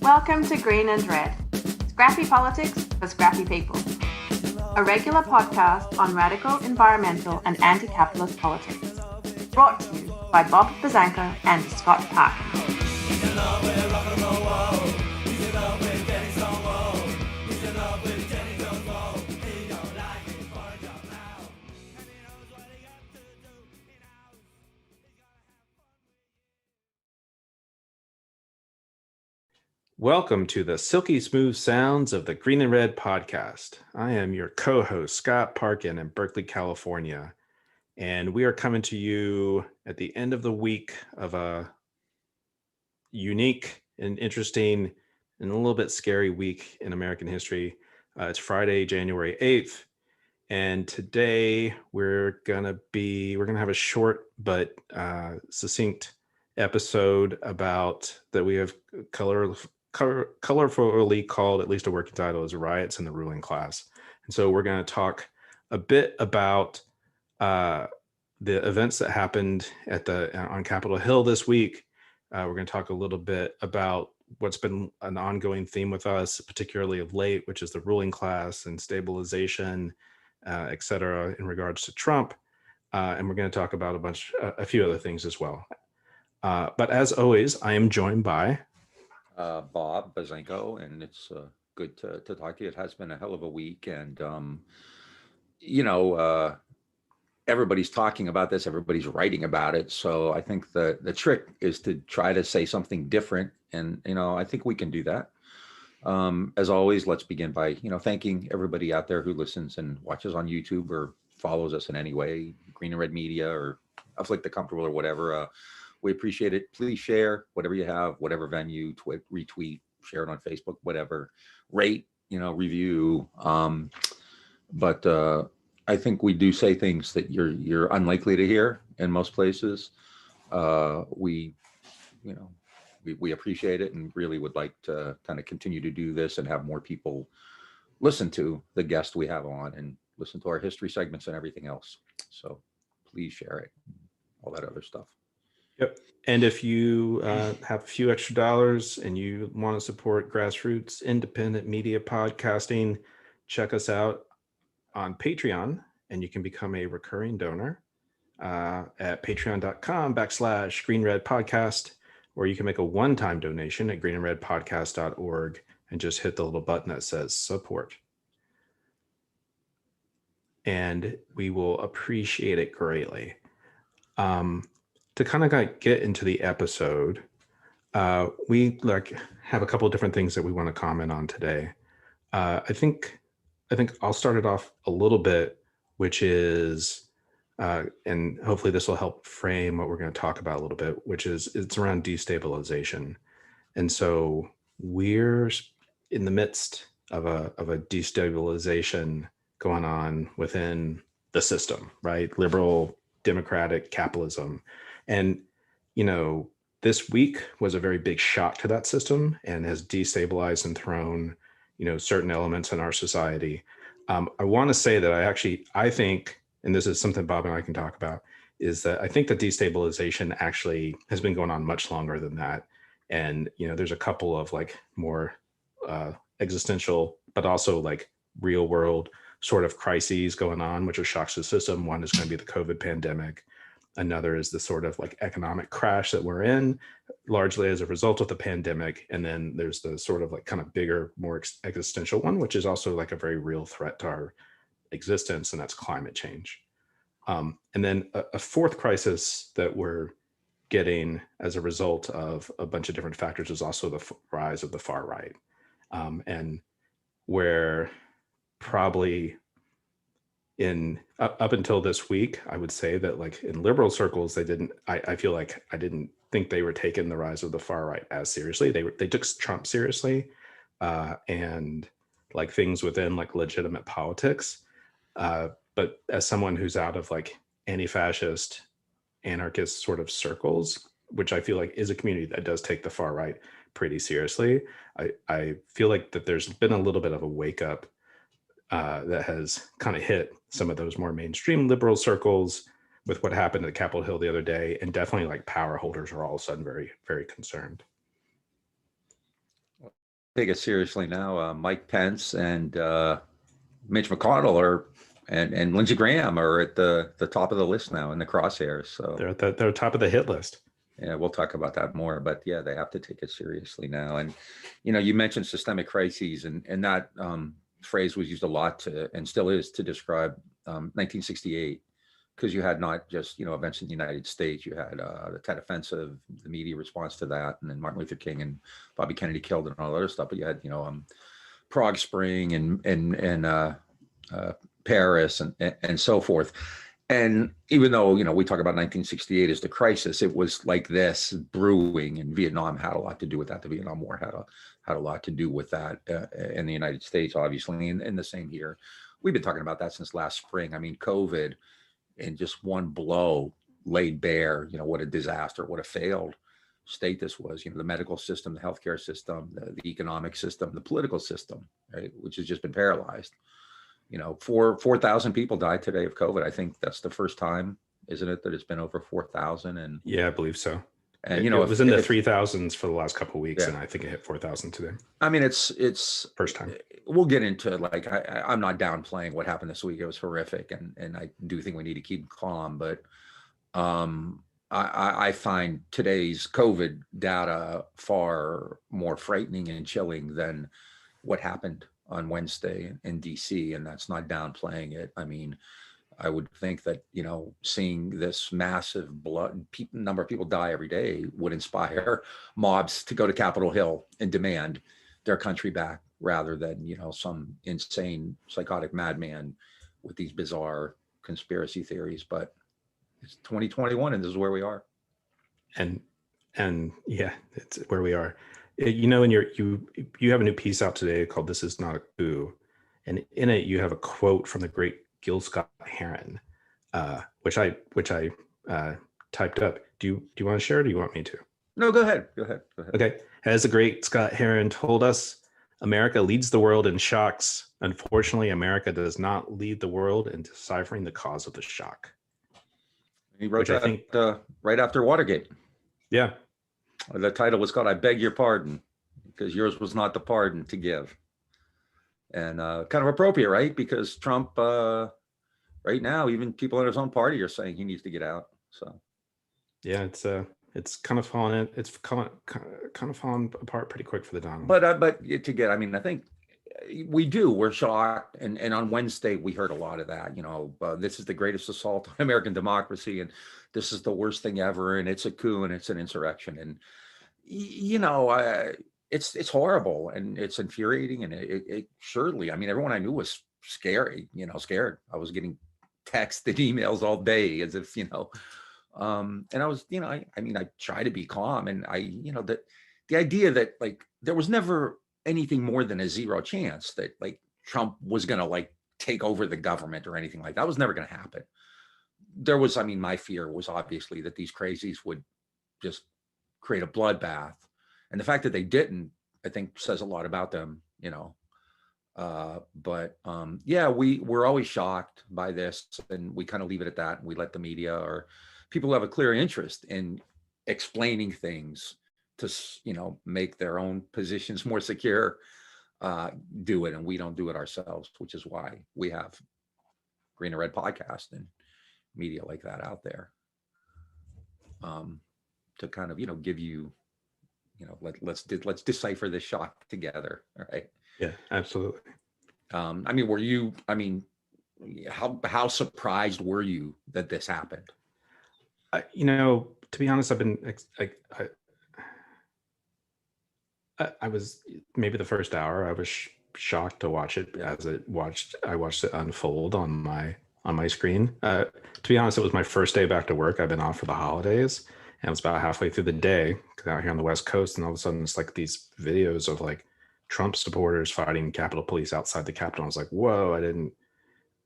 Welcome to Green and Red, Scrappy Politics for Scrappy People, a regular podcast on radical environmental and anti-capitalist politics, brought to you by Bob Bazanko and Scott Park. Welcome to the silky smooth sounds of the Green and Red podcast. I am your co-host, Scott Parkin in Berkeley, California. And we are coming to you at the end of the week of a unique and interesting and a little bit scary week in American history. It's Friday, January 8th. And today we're gonna have a short but succinct episode about that we have colorfully called, at least a working title, is Riots in the Ruling Class. And so we're going to talk a bit about the events that happened on Capitol Hill this week. We're going to talk a little bit about what's been an ongoing theme with us, particularly of late, which is the ruling class and stabilization, et cetera, in regards to Trump. And we're going to talk about a few other things as well. But as always, I am joined by Bob Bazanko, and it's good to talk to you. It has been a hell of a week, and everybody's talking about this, everybody's writing about it. So I think the trick is to try to say something different, and I think we can do that. As always, let's begin by thanking everybody out there who listens and watches on YouTube or follows us in any way, Green and Red Media or Afflict the Comfortable or whatever. We appreciate it. Please share whatever you have, whatever venue, retweet, share it on Facebook, whatever, rate, review. But I think we do say things that you're unlikely to hear in most places. We appreciate it and really would like to kind of continue to do this and have more people listen to the guests we have on and listen to our history segments and everything else. So please share it, all that other stuff. Yep. And if you have a few extra dollars and you want to support grassroots independent media podcasting, check us out on Patreon, and you can become a recurring donor at patreon.com/greenredpodcast, or you can make a one-time donation at greenandredpodcast.org and just hit the little button that says support. And we will appreciate it greatly. To kind of get into the episode, we have a couple of different things that we want to comment on today. I think I'll start it off a little bit, which is, and hopefully this will help frame what we're going to talk about a little bit, which is it's around destabilization. And so we're in the midst of a destabilization going on within the system, right? Liberal, democratic capitalism. And, this week was a very big shock to that system and has destabilized and thrown, certain elements in our society. I want to say that I think, and this is something Bob and I can talk about, is that I think that destabilization actually has been going on much longer than that. And, there's a couple of more existential, but also real world sort of crises going on, which are shocks to the system. One is going to be the COVID pandemic. Another is the sort of economic crash that we're in, largely as a result of the pandemic. And then there's the sort of kind of bigger, more existential one, which is also a very real threat to our existence, and that's climate change. And then a fourth crisis that we're getting as a result of a bunch of different factors is also the rise of the far right. And where probably up until this week, I would say that in liberal circles, I feel like I didn't think they were taking the rise of the far right as seriously. They took Trump seriously, and things within legitimate politics. But as someone who's out of anti-fascist, anarchist sort of circles, which I feel is a community that does take the far right pretty seriously, I feel that there's been a little bit of a wake up that has kind of hit some of those more mainstream liberal circles with what happened at Capitol Hill the other day, and definitely power holders are all of a sudden very, very concerned. take it seriously now. Mike Pence and Mitch McConnell and Lindsey Graham are at the top of the list now in the crosshairs. So they're top of the hit list. Yeah, we'll talk about that more, but yeah, they have to take it seriously now. And you mentioned systemic crises, and that phrase was used a lot to, and still is, to describe 1968, because you had not just events in the United States. You had the Tet Offensive, the media response to that, and then Martin Luther King and Bobby Kennedy killed and all that other stuff. But you had Prague Spring and Paris and so forth. And even though, we talk about 1968 as the crisis, it was like this brewing, and Vietnam had a lot to do with that. The Vietnam War had a lot to do with that in the United States, obviously, and the same here. We've been talking about that since last spring. I mean, COVID in just one blow laid bare, what a disaster, what a failed state this was. The medical system, the healthcare system, the economic system, the political system, right, which has just been paralyzed. 4,000 people died today of COVID. I think that's the first time, isn't it, that it's been over 4,000? And yeah, I believe so. And it was in the 3,000s for the last couple of weeks, yeah. And I think it hit 4,000 today. I mean, it's first time. We'll get into I'm not downplaying what happened this week. It was horrific, and I do think we need to keep calm. But I find today's COVID data far more frightening and chilling than what happened on Wednesday in DC, and that's not downplaying it. I mean, I would think that, seeing this massive number of people die every day would inspire mobs to go to Capitol Hill and demand their country back, rather than, some insane psychotic madman with these bizarre conspiracy theories. But it's 2021 and this is where we are. And yeah, it's where we are. And you have a new piece out today called "This Is Not a Coup," and in it you have a quote from the great Gil Scott-Heron, which I typed up. Do you want to share, or do you want me to? No, go ahead. Okay. As the great Scott-Heron told us, America leads the world in shocks. Unfortunately, America does not lead the world in deciphering the cause of the shock. He wrote that right after Watergate. Yeah. The title was called "I Beg Your Pardon," because yours was not the pardon to give. And kind of appropriate, right? Because Trump, right now, even people in his own party are saying he needs to get out. So, yeah, it's kind of falling. It's kind of falling apart pretty quick for the Donald. But I mean, I think we're shocked. And on Wednesday, we heard a lot of that. This is the greatest assault on American democracy, and this is the worst thing ever, and it's a coup, and it's an insurrection, and it's horrible, and it's infuriating, and it surely. I mean, everyone I knew was scared. I was getting texts and emails all day, as if and I was, I try to be calm, and the idea that there was never anything more than a zero chance that Trump was going to take over the government or anything like that. Was never going to happen. There was, my fear was obviously that these crazies would just create a bloodbath. And the fact that they didn't, I think, says a lot about them, but we're always shocked by this, and we kind of leave it at that. And we let the media or people who have a clear interest in explaining things to, make their own positions more secure, do it. And we don't do it ourselves, which is why we have Green and Red podcast and media like that out there, to kind of, give you, let's decipher this shock together. Right. Yeah, absolutely. How surprised were you that this happened? To be honest, I've been, I was maybe the first hour, I was shocked to watch it I watched it unfold on my screen. To be honest, it was my first day back to work. I've been off for the holidays, and it was about halfway through the day out here on the West Coast, and all of a sudden it's these videos of Trump supporters fighting Capitol Police outside the Capitol. I was like, whoa,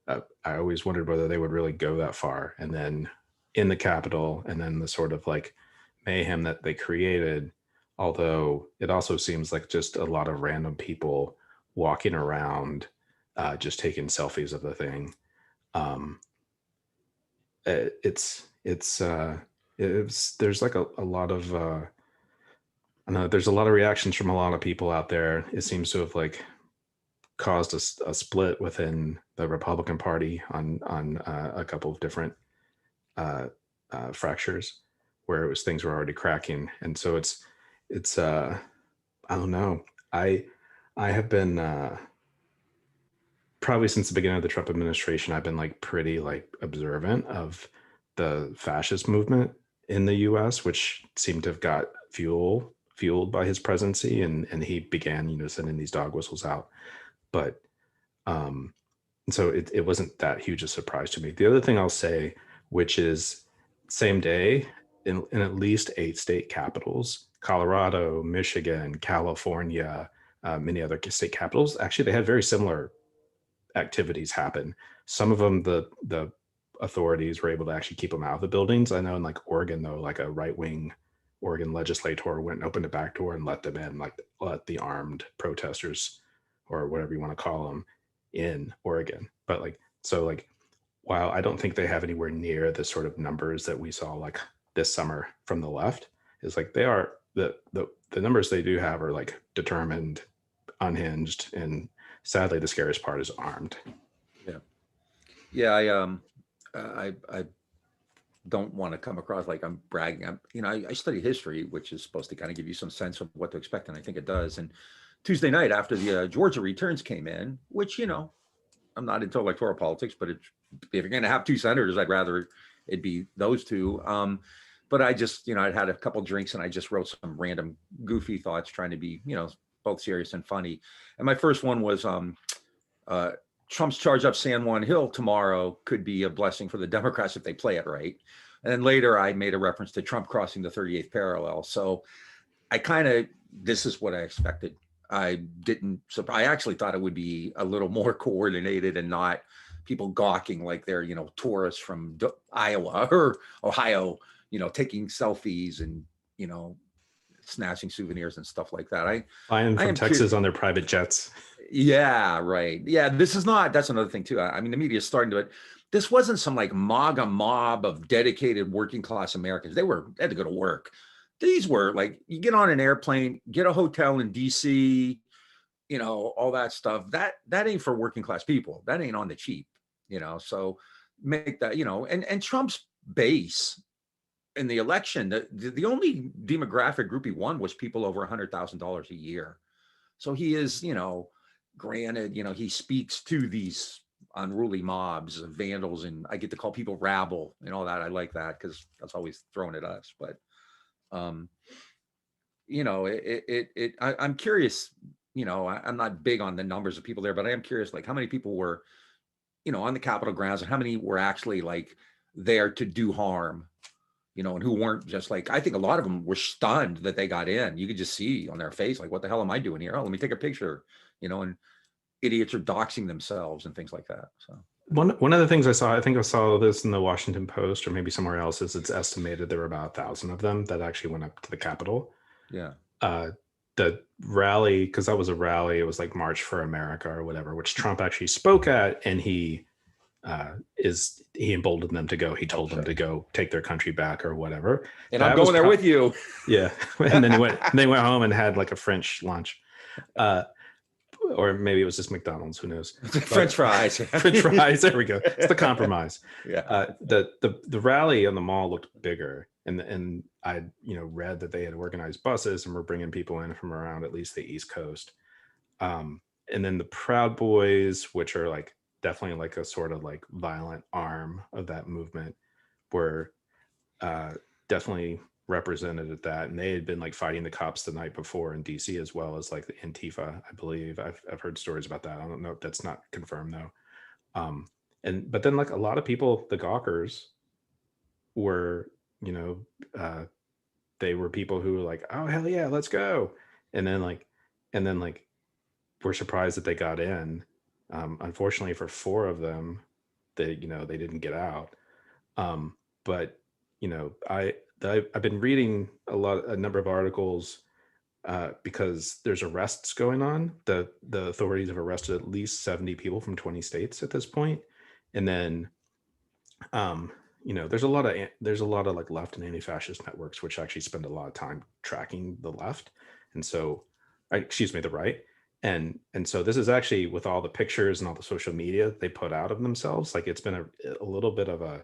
I always wondered whether they would really go that far. And then in the Capitol, and then the sort of mayhem that they created, although it also seems like just a lot of random people walking around, just taking selfies of the thing. There's a lot of, I know there's a lot of reactions from a lot of people out there. It seems to have like caused a split within the Republican Party on a couple of different uh, fractures where it was things were already cracking, and so it's I don't know. I have been probably since the beginning of the Trump administration, I've been like pretty like observant of the fascist movement in the U.S., which seemed to have got fueled by his presidency, and he began, sending these dog whistles out. But so it wasn't that huge a surprise to me. The other thing I'll say, which is same day in at least 8 state capitals, Colorado, Michigan, California, many other state capitals, actually they had very similar activities happen. Some of them, the authorities were able to actually keep them out of the buildings. I know in like Oregon, though, like a right-wing Oregon legislator went and opened a back door and let them in, like let the armed protesters or whatever you want to call them in Oregon. But like, so like, while I don't think they have anywhere near the sort of numbers that we saw like this summer from the left, is like they are the numbers they do have are like determined, unhinged, and sadly the scariest part is armed. Yeah. I don't want to come across like I'm bragging. I study history, which is supposed to kind of give you some sense of what to expect, and I think it does. And Tuesday night after the Georgia returns came in, which I'm not into electoral politics, but if you're going to have 2 senators, I'd rather it be those two. But I just, I'd had a couple drinks and I just wrote some random goofy thoughts trying to be, both serious and funny. And my first one was Trump's charge up San Juan Hill tomorrow could be a blessing for the Democrats if they play it right. And then later I made a reference to Trump crossing the 38th parallel. So this is what I expected. I actually thought it would be a little more coordinated and not people gawking like they're, tourists from Iowa or Ohio, taking selfies and, snatching souvenirs and stuff like that. Flying from Texas on their private jets. Yeah, right. Yeah, that's another thing too. I mean, the media is starting to it. This wasn't some like MAGA mob of dedicated working class Americans. They had to go to work. These were like, you get on an airplane, get a hotel in DC, all that stuff. That ain't for working class people. That ain't on the cheap, so make that, and Trump's base in the election, the only demographic group he won was people over $100,000 a year. So he is, granted, he speaks to these unruly mobs of vandals, and I get to call people rabble and all that. I like that because that's always thrown at us. But, I'm curious, I'm not big on the numbers of people there, but I am curious, like how many people were, on the Capitol grounds and how many were actually like there to do harm, and who weren't just like, I think a lot of them were stunned that they got in. You could just see on their face, like, what the hell am I doing here? Oh, let me take a picture, and idiots are doxing themselves and things like that. So one of the things I think I saw this in the Washington Post or maybe somewhere else, is it's estimated there were about 1,000 of them that actually went up to the Capitol. Yeah. The rally, because that was a rally, it was like March for America or whatever, which Trump actually spoke at, and he emboldened them to go. He told them to go take their country back or whatever. And I'm going there with you. Yeah. And then they went home and had like a French lunch. Or maybe it was just McDonald's, who knows? French fries. French fries. There we go. It's the compromise. Yeah. The rally on the mall looked bigger, and I read that they had organized buses and were bringing people in from around at least the East Coast. And then the Proud Boys, which are like definitely like a sort of like violent arm of that movement, were definitely represented at that, and they had been like fighting the cops the night before in DC, as well as like the Antifa, I believe. I've heard stories about that. I don't know if that's not confirmed though. But then like a lot of people, the gawkers, were they were people who were like, oh hell yeah, let's go, and then we're surprised that they got in. Unfortunately for 4 of them, they didn't get out. But I've been reading a number of articles because there's arrests going on. The authorities have arrested at least 70 people from 20 states at this point. And then there's a lot of like left and anti-fascist networks which actually spend a lot of time tracking the left, and so, excuse me, the right. And so this is actually, with all the pictures and all the social media they put out of themselves, like it's been a little bit of a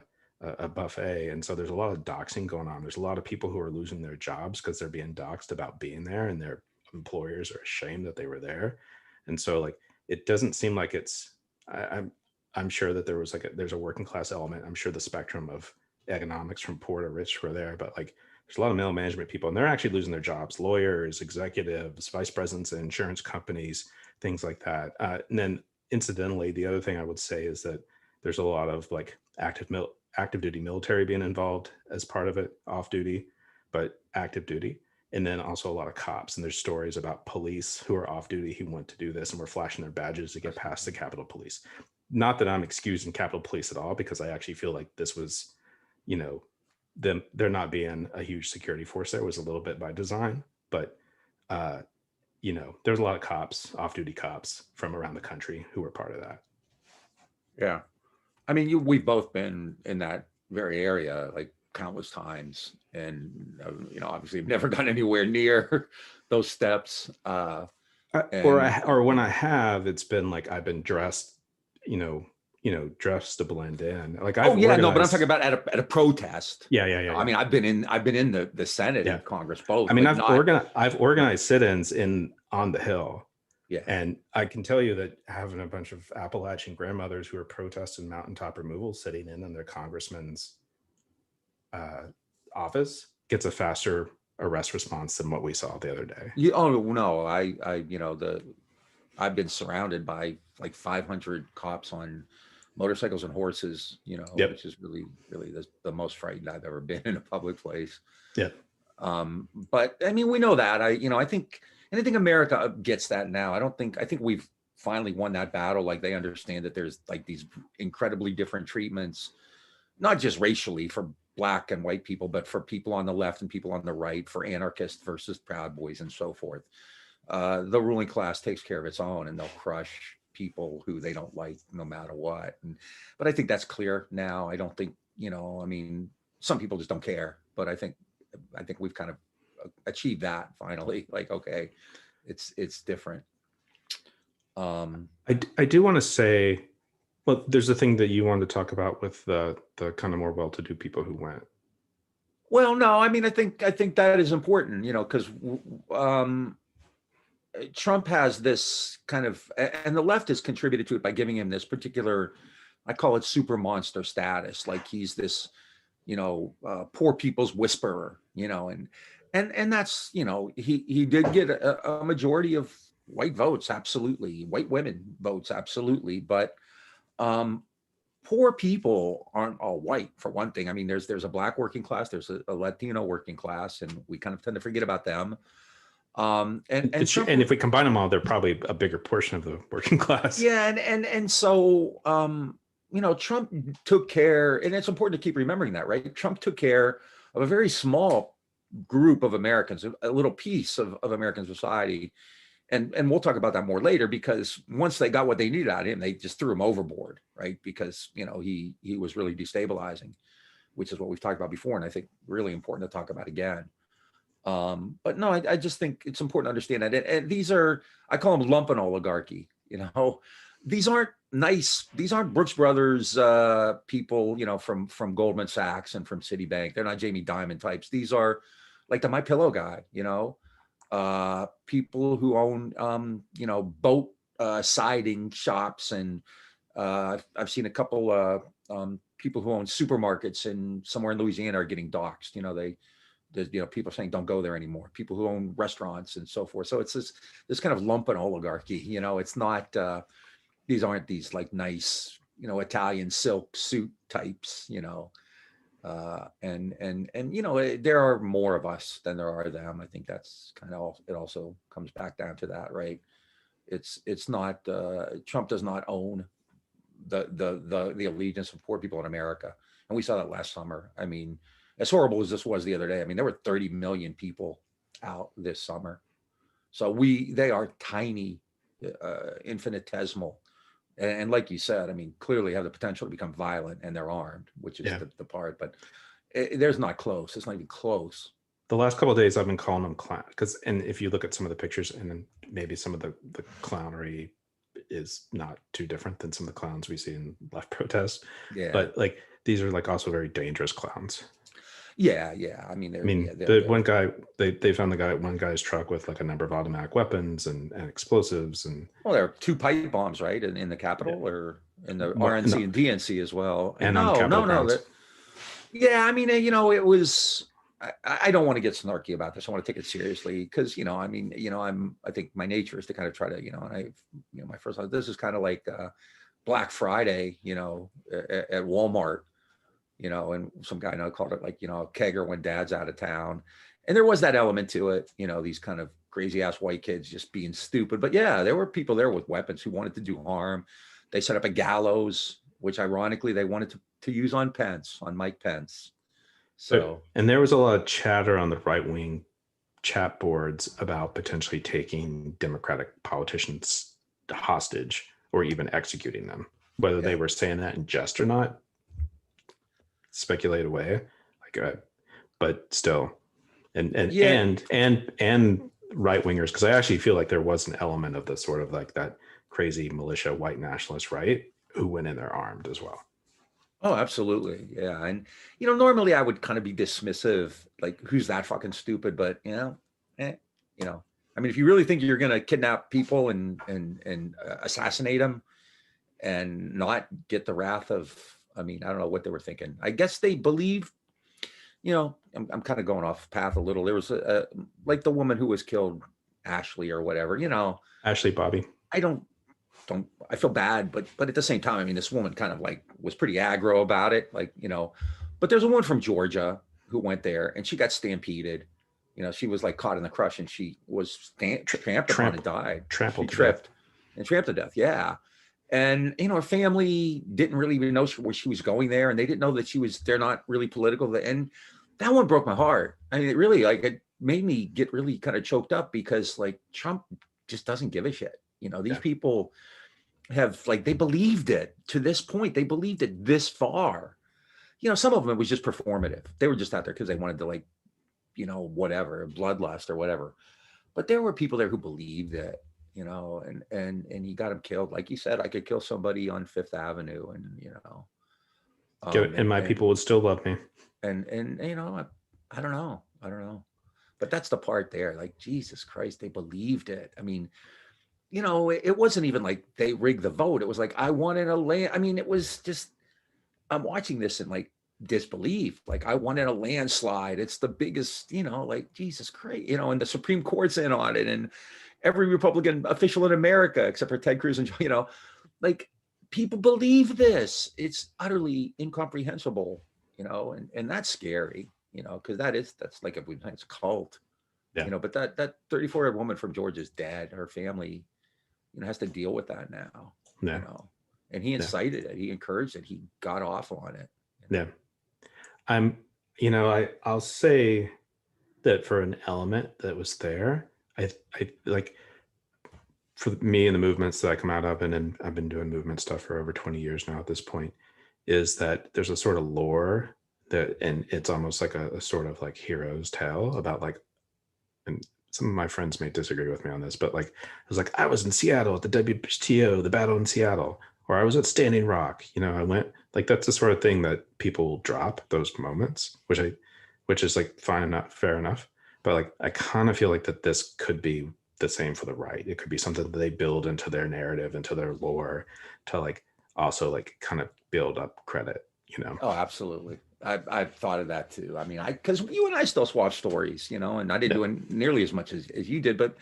buffet. And so there's a lot of doxing going on. There's a lot of people who are losing their jobs because they're being doxed about being there, and their employers are ashamed that they were there. And so like it doesn't seem like it's I'm sure that there's a working class element. I'm sure the spectrum of economics from poor to rich were there, but like there's a lot of middle management people, and they're actually losing their jobs: lawyers, executives, vice presidents in insurance companies, things like that. And then incidentally, the other thing I would say is that there's a lot of like active duty military being involved as part of it, off duty, but active duty. And then also a lot of cops. And there's stories about police who are off duty who went to do this and were flashing their badges to get past the Capitol Police. Not that I'm excusing Capitol Police at all, because I actually feel like this was, them, there not being a huge security force there was a little bit by design. But, there's a lot of cops, off-duty cops from around the country who were part of that. Yeah. I mean, we've both been in that very area like countless times, and obviously I've never gone anywhere near those steps. Or when I have, it's been like I've been dressed, dressed to blend in. Like but I'm talking about at a protest. Yeah. I mean, I've been in the Senate and Congress both. I mean, I've organized sit-ins on the Hill. Yeah. And I can tell you that having a bunch of Appalachian grandmothers who are protesting mountaintop removal sitting in their congressman's office gets a faster arrest response than what we saw the other day. Oh no, I've been surrounded by like 500 cops on motorcycles and horses, which is really, really the most frightened I've ever been in a public place. Yeah. But I mean, we know that. I think America gets that now. I think we've finally won that battle. Like, they understand that there's like these incredibly different treatments, not just racially for Black and white people, but for people on the left and people on the right, for anarchists versus Proud Boys and so forth. The ruling class takes care of its own, and they'll crush people who they don't like no matter what. But I think that's clear now. I don't think, I mean, some people just don't care, but I think we've kind of achieved that finally. Like, okay, it's different. I do want to say, well, there's a thing that you wanted to talk about with the kind of more well-to-do people who went. Well, no, I mean, I think that is important, because Trump has this kind of, and the left has contributed to it by giving him this particular, I call it super monster status. Like, he's this, poor people's whisperer, and that's, he did get a majority of white votes, absolutely, white women votes, absolutely, but poor people aren't all white, for one thing. I mean, there's a Black working class, there's a Latino working class, and we kind of tend to forget about them. And if we combine them all, they're probably a bigger portion of the working class. Yeah, and so Trump took care, and it's important to keep remembering that, right? Trump took care of a very small group of Americans, a little piece of American society. And we'll talk about that more later, because once they got what they needed out of him, they just threw him overboard, right? Because, he was really destabilizing, which is what we've talked about before, and I think really important to talk about again. But no, I just think it's important to understand that. And these are, I call them lumpen oligarchy. These aren't Brooks Brothers people, from Goldman Sachs and from Citibank. They're not Jamie Dimon types. These are like the MyPillow guy, people who own, boat siding shops. And I've seen a couple people who own supermarkets somewhere in Louisiana are getting doxxed. There's people saying don't go there anymore. People who own restaurants and so forth. So it's this kind of lumpen oligarchy. It's not. These aren't these like nice, Italian silk suit types. And there are more of us than there are them. I think that's kind of, it also comes back down to that, right? It's not, Trump does not own the allegiance of poor people in America. And we saw that last summer. I mean, as horrible as this was the other day, I mean, there were 30 million people out this summer. So they are tiny, infinitesimal And like you said, I mean, clearly have the potential to become violent, and they're armed, which is Yeah. the part. But there's not close. It's not even close. The last couple of days I've been calling them clown because, and if you look at some of the pictures, and then maybe some of the clownery is not too different than some of the clowns we see in left protests. Yeah. But like these are like also very dangerous clowns. Yeah. I mean, the one guy, they found one guy's truck with like a number of automatic weapons and explosives, and well, there are 2 pipe bombs, right, in the Capitol, or in the RNC and DNC as well. And on Capitol grounds. Yeah, I mean, it was. I don't want to get snarky about this. I want to take it seriously because, I mean, I think my nature is to kind of try to, and my first thought, this is kind of like Black Friday, at Walmart, and some guy called it like, a kegger when dad's out of town. And there was that element to it, these kind of crazy ass white kids just being stupid. But yeah, there were people there with weapons who wanted to do harm. They set up a gallows, which ironically they wanted to use on Mike Pence. So, and there was a lot of chatter on the right-wing chat boards about potentially taking Democratic politicians hostage or even executing them. Whether they were saying that in jest or not, speculate away. But still, and right wingers, because I actually feel like there was an element of the sort of like that crazy militia white nationalist right who went in there armed as well. Oh, absolutely. Yeah. And, normally I would kind of be dismissive, like, who's that fucking stupid? But, I mean, if you really think you're going to kidnap people and assassinate them and not get the wrath of, I mean, I don't know what they were thinking. I guess they believe, I'm kind of going off path a little. There was like the woman who was killed, Ashley or whatever, Ashley Bobby. I feel bad, but at the same time, I mean, this woman kind of like was pretty aggro about it, like, but there's a woman from Georgia who went there and she got stampeded. She was like caught in the crush and she was tramped upon and died. Trampled. She tripped and tramped to death. Yeah. And, her family didn't really even know where she was going there. And they didn't know that they're not really political. And that one broke my heart. I mean, it really, like, it made me get really kind of choked up because, like, Trump just doesn't give a shit. These people have, like, they believed it to this point. They believed it this far. Some of them, it was just performative. They were just out there because they wanted to, like, whatever, bloodlust or whatever. But there were people there who believed it, and he got him killed. Like you said, I could kill somebody on Fifth Avenue and, and my people would still love me. And I don't know. But that's the part there. Like, Jesus Christ, they believed it. I mean, it wasn't even like they rigged the vote. It was like, I wanted a land. I mean, it was just, I'm watching this in like disbelief. Like, I wanted a landslide. It's the biggest, like, Jesus Christ, and the Supreme Court's in on it. And every Republican official in America, except for Ted Cruz and, like, people believe this. It's utterly incomprehensible, and that's scary, because that's like a nice cult, but that 34-year-old woman from Georgia is dead. Her family, has to deal with that now, and he incited it. He encouraged it. He got off on it. Yeah. I'll say that for an element that was there, I like, for me and the movements that I come out of, and I've been doing movement stuff for over 20 years now at this point, is that there's a sort of lore that, and it's almost like a sort of like hero's tale about, like, and some of my friends may disagree with me on this, but like, it was like, I was in Seattle at the WTO, the battle in Seattle, or I was at Standing Rock, I went, like, that's the sort of thing that people drop, those moments, which is like fine enough, fair enough. But like, I kind of feel like that this could be the same for the right. It could be something that they build into their narrative, into their lore, to like also like kind of build up credit, Oh, absolutely. I've thought of that too. I mean, because you and I still swap stories, and I didn't do it nearly as much as you did, but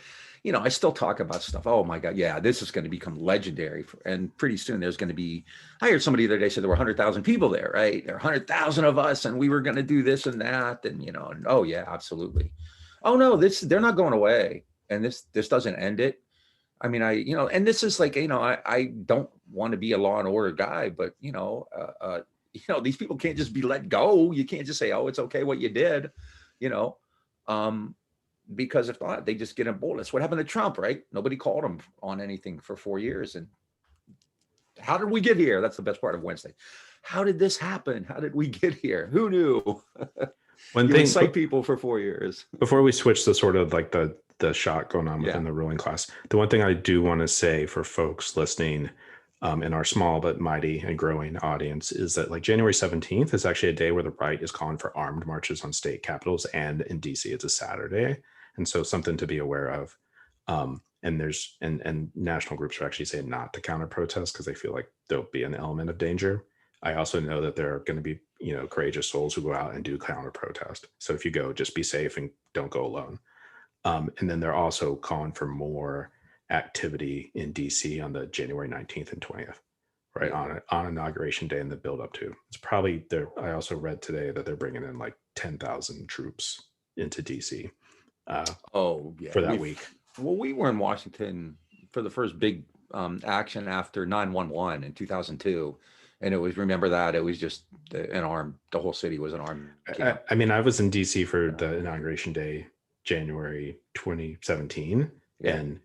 I still talk about stuff. Oh my God, yeah, this is going to become legendary, and pretty soon there's going to be. I heard somebody the other day said there were 100,000 people there, right? There are 100,000 of us, and we were going to do this and that, and and, oh yeah, absolutely. Oh no, they're not going away, and this doesn't end it. I mean, and this is like, I don't want to be a law and order guy, but these people can't just be let go. You can't just say, oh, it's okay what you did, because if not, they just get in bullets. What happened to Trump, right? Nobody called him on anything for 4 years. And How did we get here? That's the best part of Wednesday. How did this happen? How did we get here? Who knew? One You thing, incite people for 4 years. before we switch to sort of like the shot going on within Yeah. the ruling class, the one thing I do want to say for folks listening in our small but mighty and growing audience is that like January 17th is actually a day where the right is calling for armed marches on state capitals, and in DC it's a Saturday, and so something to be aware of. And there's and national groups are actually saying not to counter protest because they feel like there'll be an element of danger. I also know that there are going to be, courageous souls who go out and do counter protest. So if you go, just be safe and don't go alone. And then they're also calling for more activity in DC on the January 19th and 20th, right? On Inauguration Day and the build up to. It's probably there. I also read today that they're bringing in like 10,000 troops into DC for that week. Well, we were in Washington for the first big action after 9/11 in 2002. And it was, remember that, it was just the whole city was an armed camp. I mean, I was in DC for the Inauguration Day, January 2017. Yeah. And,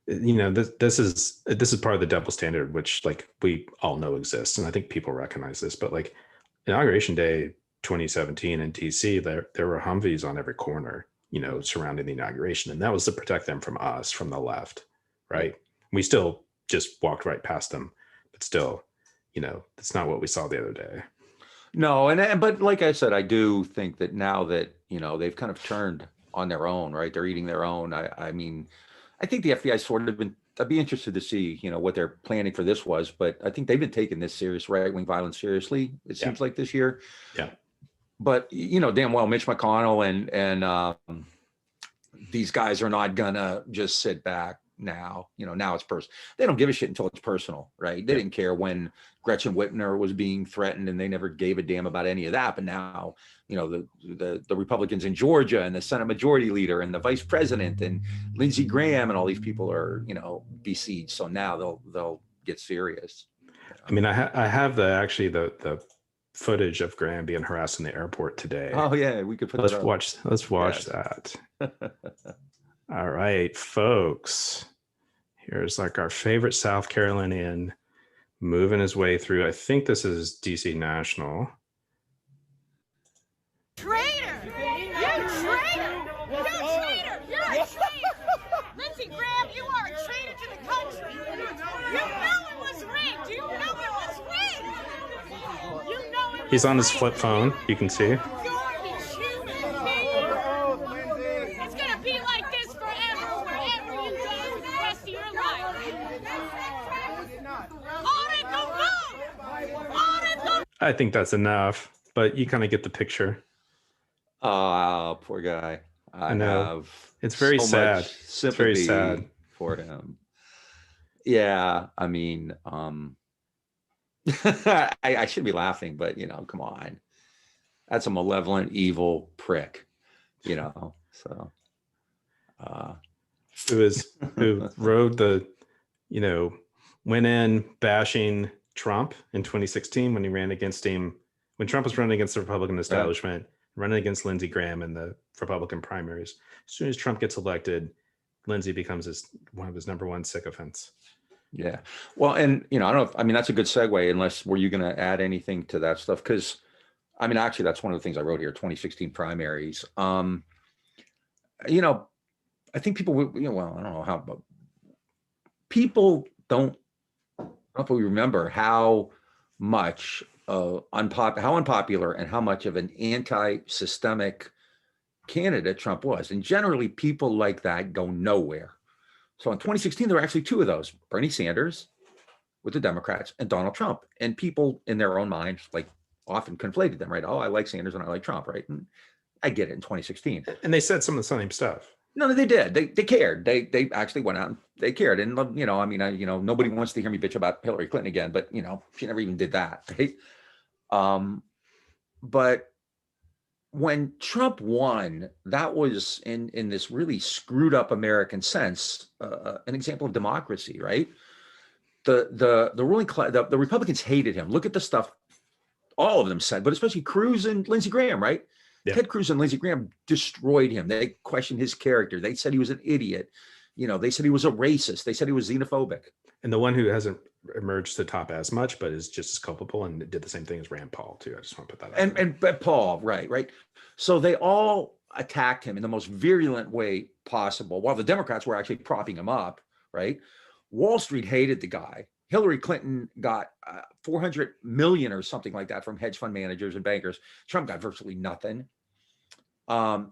this is part of the double standard, which like we all know exists. And I think people recognize this, but like Inauguration Day 2017 in DC, there were Humvees on every corner, surrounding the inauguration. And that was to protect them from us, from the left, right? We still just walked right past them, but still, it's not what we saw the other day. No, but like I said, I do think that now that, they've kind of turned on their own, right? They're eating their own. I mean, I think the FBI sort of I'd be interested to see, what their planning for this was, but I think they've been taking this serious right-wing violence seriously, it seems like this year. Yeah. But, damn well, Mitch McConnell and these guys are not gonna just sit back now. Now it's personal. They don't give a shit until it's personal, right? They didn't care when Gretchen Whitmer was being threatened, and they never gave a damn about any of that. But now, the Republicans in Georgia and the Senate Majority Leader and the Vice President and Lindsey Graham and all these people are, besieged. So now they'll get serious. I mean, I have the footage of Graham being harassed in the airport today. Oh yeah, we could put that up. Let's watch that. All right, folks. Here's like our favorite South Carolinian moving his way through. I think this is DC National. Traitor! You traitor! You traitor! You're a traitor! Lindsey Graham, you are a traitor to the country! You know it was rigged! You know it was rigged! You know it was He's on his flip phone, you can see. I think that's enough, but you kind of get the picture. Oh, poor guy. I know. It's very sad. It's very sad for him. Yeah, I mean, I should be laughing, but come on. That's a malevolent, evil prick, so. Who rode the, went in bashing Trump in 2016 when he ran against him, when Trump was running against the Republican establishment, running against Lindsey Graham in the Republican primaries. As soon as Trump gets elected, Lindsey becomes one of his number one sycophants. Yeah. Well, and, I don't know. I mean, that's a good segue, unless were you going to add anything to that stuff? Because, I mean, actually, that's one of the things I wrote here, 2016 primaries. I think people, well, I don't know how, but people don't remember how much how unpopular and how much of an anti-systemic candidate Trump was. And generally people like that go nowhere. So in 2016, there were actually two of those: Bernie Sanders with the Democrats and Donald Trump. And people in their own minds, like, often conflated them, right? Oh, I like Sanders and I like Trump, right? And I get it in 2016. And they said some of the same stuff. No, they did. They cared. They actually went out and they cared. And, I mean, nobody wants to hear me bitch about Hillary Clinton again, but, she never even did that, right? But when Trump won, that was in this really screwed up American sense, an example of democracy, right? The ruling class, the Republicans hated him. Look at the stuff all of them said, but especially Cruz and Lindsey Graham, right? Yeah. Ted Cruz and Lindsey Graham destroyed him. They questioned his character. They said he was an idiot. They said he was a racist. They said he was xenophobic. And the one who hasn't emerged to the top as much, but is just as culpable and did the same thing as Rand Paul too. I just want to put that out there. And Paul, right. So they all attacked him in the most virulent way possible, while the Democrats were actually propping him up, right? Wall Street hated the guy. Hillary Clinton got 400 million or something like that from hedge fund managers and bankers. Trump got virtually nothing.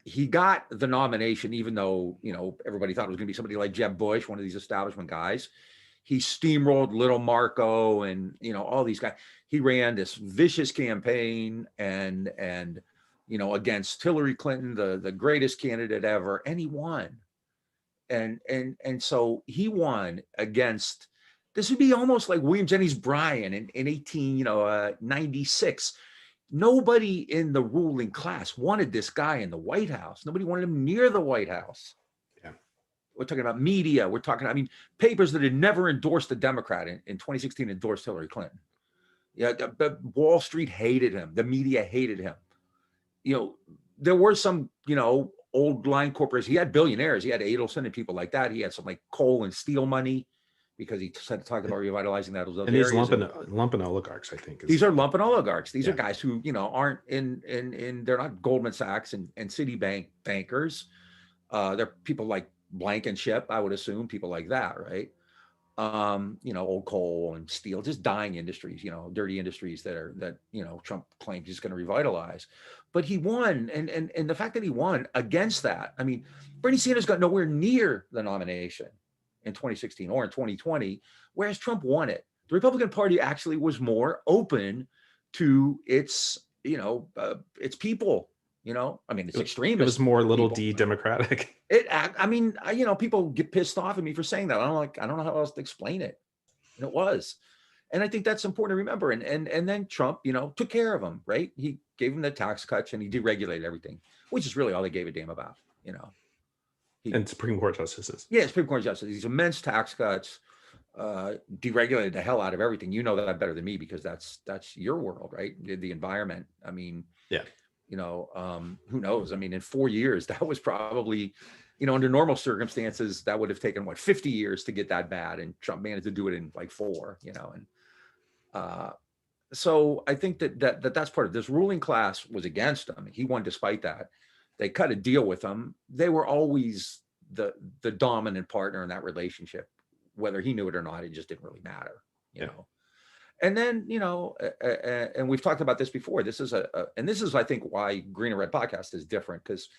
He got the nomination, even though, everybody thought it was going to be somebody like Jeb Bush, one of these establishment guys. He steamrolled little Marco and, all these guys. He ran this vicious campaign and against Hillary Clinton, the greatest candidate ever, and he won. And so he won against, this would be almost like William Jennings Bryan in 1896. Nobody in the ruling class wanted this guy in the White House. Nobody wanted him near the White House. Yeah. We're talking about media. We're talking, papers that had never endorsed a Democrat in 2016 endorsed Hillary Clinton. Yeah, but Wall Street hated him. The media hated him. There were some, old line corporations. He had billionaires. He had Adelson and people like that. He had some like coal and steel money because he talked about revitalizing that. And he's lumping oligarchs, I think. These are lumping oligarchs. These are guys who, aren't in they're not Goldman Sachs and Citibank bankers. They're people like Blankenship, I would assume, people like that, right? Old coal and steel, just dying industries, dirty industries that Trump claims he's going to revitalize. But he won, and the fact that he won against that, Bernie Sanders got nowhere near the nomination in 2016 or in 2020, whereas Trump won it. The Republican Party actually was more open to its people. It's extremist. It was more little d democratic. People get pissed off at me for saying that. I don't know how else to explain it. And it was. And I think that's important to remember. And then Trump, took care of him, right? He gave him the tax cuts and he deregulated everything, which is really all they gave a damn about, And Supreme Court justices. Yeah, Supreme Court justices. These immense tax cuts, deregulated the hell out of everything. You know that better than me because that's your world, right? The environment. Yeah. Who knows? In 4 years, that was probably, under normal circumstances, that would have taken 50 years to get that bad. And Trump managed to do it in 4, so I think that's part of this. Ruling class was against him. He won despite that. They cut a deal with him. They were always the dominant partner in that relationship, whether he knew it or not. It just didn't really matter, you know. And then, and we've talked about this before. This is I think why Green and Red podcast is different because,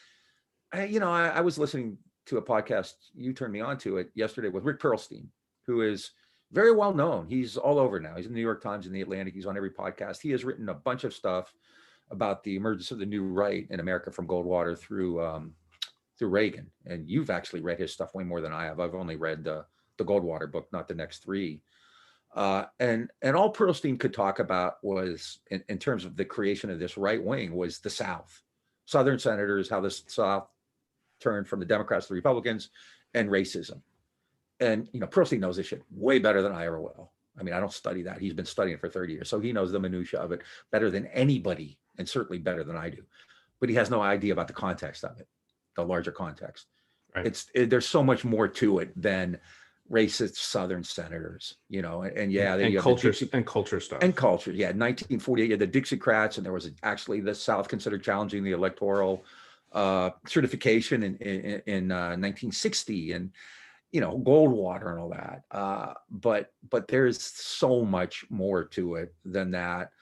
I was listening to a podcast. You turned me on to it yesterday with Rick Perlstein, who is very well known. He's all over now. He's in the New York Times and the Atlantic. He's on every podcast. He has written a bunch of stuff about the emergence of the new right in America from Goldwater through Reagan. And you've actually read his stuff way more than I have. I've only read the Goldwater book, not the next 3. And all Perlstein could talk about was, in terms of the creation of this right wing, was the South, Southern senators, how the South turned from the Democrats to the Republicans, and racism. And, Perlstein knows this shit way better than I ever will. I don't study that. He's been studying it for 30 years. So he knows the minutia of it better than anybody, and certainly better than I do. But he has no idea about the context of it, the larger context. Right. There's so much more to it than racist Southern senators, and culture stuff. And culture, yeah. 1948, you had the Dixiecrats, and there was actually the South considered challenging the electoral certification in 1960, and Goldwater and all that. But there's so much more to it than that.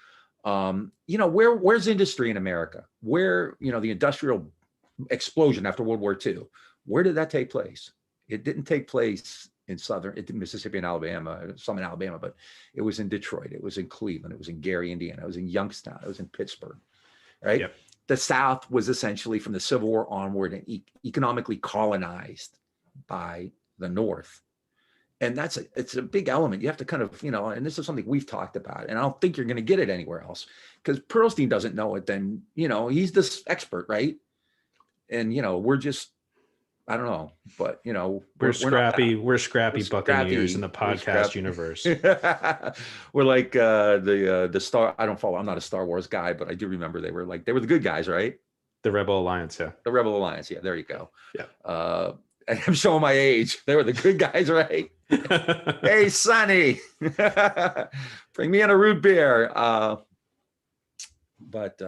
Where's industry in America? Where the industrial explosion after World War II? Where did that take place? It didn't take place in Mississippi and Alabama, some in Alabama, but it was in Detroit, it was in Cleveland, it was in Gary, Indiana, it was in Youngstown, it was in Pittsburgh, right? Yep. The South was essentially from the Civil War onward and economically colonized by the North. And it's a big element. You have to kind of, and this is something we've talked about, and I don't think you're going to get it anywhere else because Perlstein doesn't know it. Then, he's this expert, right? And, we're just, I don't know, but we're scrappy Buccaneers in the podcast universe. We're like the Star. I'm not a Star Wars guy, but I do remember they were the good guys, right? The Rebel Alliance, yeah. The Rebel Alliance, yeah. There you go. Yeah. I'm showing my age. They were the good guys, right? Hey, Sonny, bring me in a root beer. But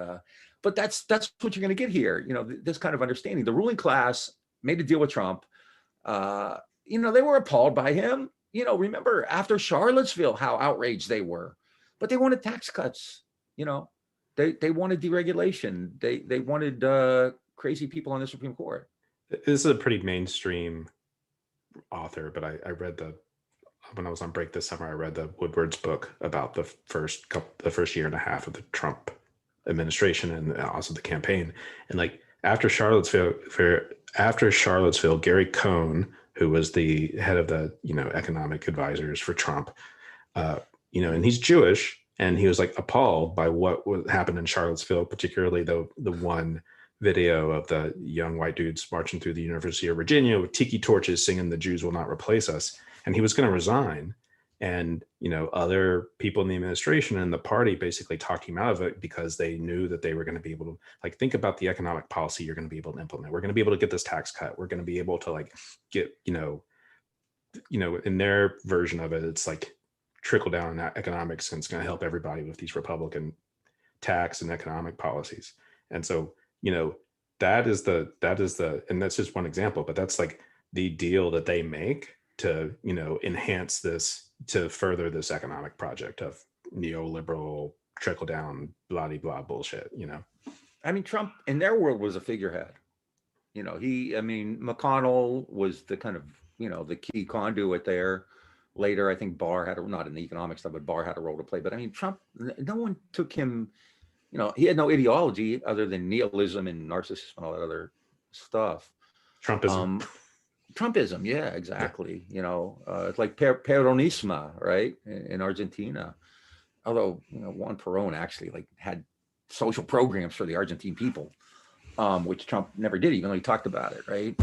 that's what you're going to get here. This kind of understanding. The ruling class made a deal with Trump. They were appalled by him. Remember after Charlottesville, how outraged they were, but they wanted tax cuts. They wanted deregulation. They wanted crazy people on the Supreme Court. This is a pretty mainstream author, but I read when I was on break this summer, I read the Woodward's book about the first year and a half of the Trump administration and also the campaign. And like after Charlottesville, Gary Cohn, who was the head of the economic advisors for Trump, and he's Jewish, and he was like appalled by what happened in Charlottesville, particularly the one video of the young white dudes marching through the University of Virginia with tiki torches singing "The Jews will not replace us," and he was going to resign. And other people in the administration and the party basically talked him out of it because they knew that they were going to be able to think about the economic policy you're going to be able to implement. We're going to be able to get this tax cut. We're going to be able to get in their version of it, it's like trickle down economics, and it's going to help everybody with these Republican tax and economic policies. And so that is the and that's just one example, but that's like the deal that they make to enhance this, to further this economic project of neoliberal trickle down blah blah bullshit. I mean, Trump in their world was a figurehead. McConnell was the kind of the key conduit there. Later, I think Barr had not in the economic stuff, but Barr had a role to play. But I mean, Trump, no one took him. He had no ideology other than nihilism and narcissism and all that other stuff. Trumpism, yeah, exactly. It's like Peronismo, right, in Argentina. Although Juan Perón actually had social programs for the Argentine people, which Trump never did, even though he talked about it, right?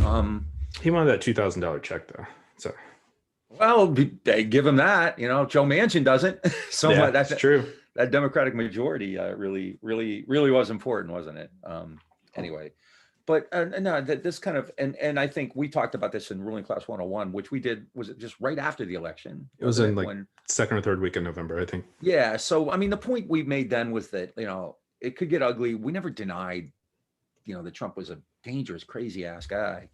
He wanted that $2,000 check though. So, well, they give him that. Joe Manchin doesn't. So yeah, that's true. That Democratic majority really was important, wasn't it? Anyway. But no, this kind of, and I think we talked about this in Ruling Class 101, which we did, was it just right after the election? It was in second or third week in November, I think. Yeah. So, I mean, the point we made then was that, it could get ugly. We never denied, that Trump was a dangerous, crazy ass guy,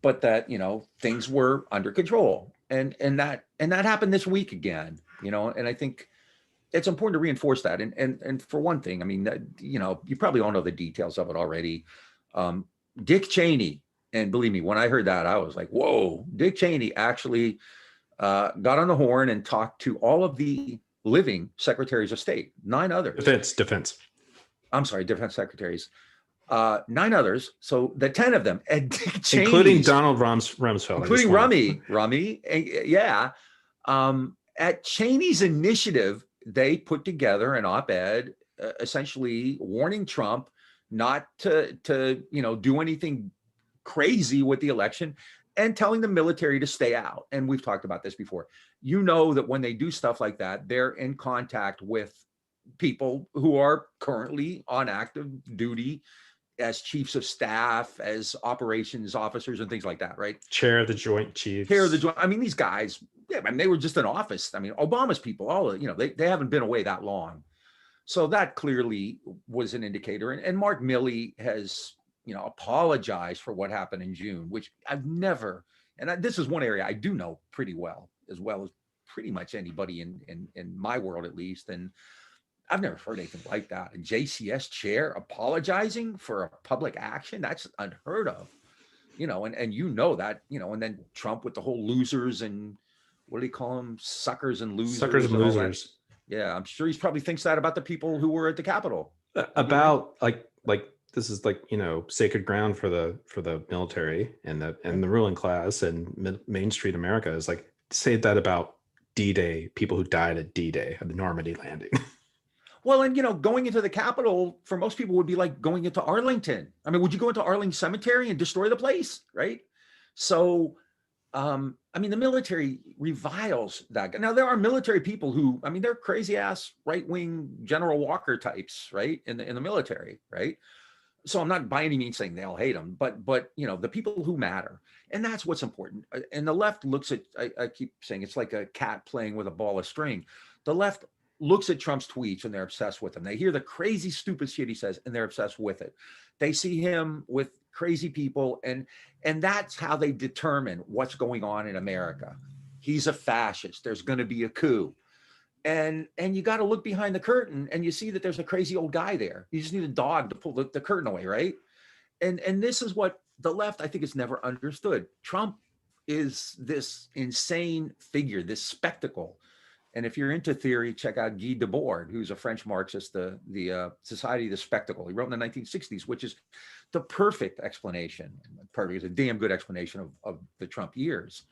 but that, things were under control. And that happened this week again, and I think it's important to reinforce that. And for one thing, I mean, you probably all know the details of it already. Dick Cheney, and believe me, when I heard that, I was like, whoa, Dick Cheney actually got on the horn and talked to all of the living secretaries of state, 9 others. Defense secretaries, 9 others. So the 10 of them, and Dick Cheney, including Donald Rumsfeld, including Rummy, yeah. At Cheney's initiative, they put together an op-ed, essentially warning Trump not to do anything crazy with the election, and telling the military to stay out. And we've talked about this before. That when they do stuff like that, they're in contact with people who are currently on active duty as chiefs of staff, as operations officers and things like that, right? Chair of the Joint Chiefs. I mean, these guys, yeah, I mean, they were just in office. I mean, Obama's people, they haven't been away that long. So that clearly was an indicator. And Mark Milley has, apologized for what happened in June, which I've never, this is one area I do know pretty well as pretty much anybody in my world, at least. And I've never heard anything like that. A JCS chair apologizing for a public action, that's unheard of, and that, and then Trump with the whole losers and what do you call them? Suckers and losers. Yeah, I'm sure he probably thinks that about the people who were at the Capitol. About like this is sacred ground for the military and the ruling class and Main Street America is say that about D-Day, people who died at D-Day, at the Normandy landing. Well, and going into the Capitol for most people would be like going into Arlington. I mean, would you go into Arlington Cemetery and destroy the place, right? So, I mean, the military reviles that guy. Now, there are military people who, I mean, they're crazy ass right-wing General Walker types, right? In the military, right? So I'm not by any means saying they all hate him, but you know, the people who matter, and that's what's important. And the left looks at, I keep saying it's like a cat playing with a ball of string. The left looks at Trump's tweets and they're obsessed with him. They hear the crazy, stupid shit he says and they're obsessed with it. They see him with crazy people, and that's how they determine what's going on in America. He's a fascist. There's going to be a coup. And you got to look behind the curtain and you see that there's a crazy old guy there. You just need a dog to pull the curtain away, right? And this is what the left, I think, has never understood. Trump is this insane figure, this spectacle. And if you're into theory, check out Guy Debord, who's a French Marxist, the Society of the Spectacle. He wrote in the 1960s, which is the perfect explanation. Perfect is a damn good explanation of the Trump years.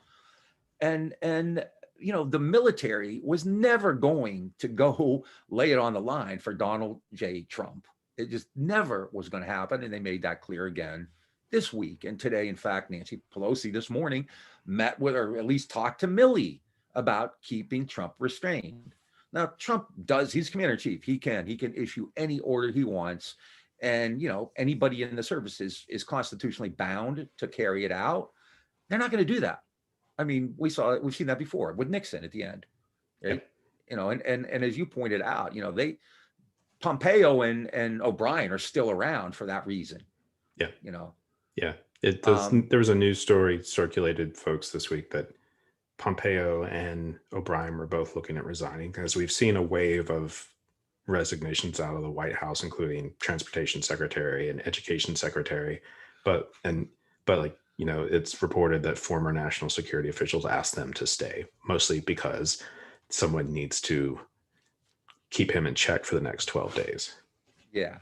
And you know, the military was never going to go lay it on the line for Donald J. Trump. It just never was going to happen. And they made that clear again this week. And today, in fact, Nancy Pelosi this morning met with, or at least talked to Milley about keeping Trump restrained. Now, Trump he's commander in chief. He can issue any order he wants. And, you know, anybody in the service is constitutionally bound to carry it out. They're not going to do that. I mean, we've seen that before with Nixon at the end, right? Yeah. You know, and as you pointed out, you know, Pompeo and O'Brien are still around for that reason. Yeah. You know. Yeah. There was a news story circulated, folks, this week that Pompeo and O'Brien were both looking at resigning, because we've seen a wave of resignations out of the White House, including transportation secretary and education secretary. But like, you know, it's reported that former national security officials asked them to stay, mostly because someone needs to keep him in check for the next 12 days. Yeah.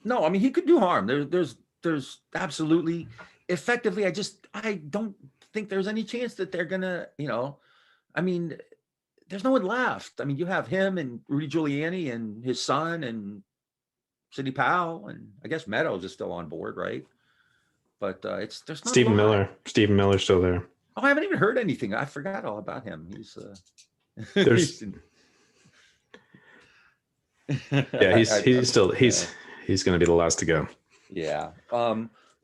No, I mean, he could do harm. There's absolutely, effectively, I don't think there's any chance that they're gonna, you know, I mean, there's no one left. I mean, you have him and Rudy Giuliani and his son and Sidney Powell, and I guess Meadows is still on board, right? But there's not Stephen Miller. Stephen Miller's still there. Oh, I haven't even heard anything. I forgot all about him. He's there's yeah, he's going to be the last to go. Yeah.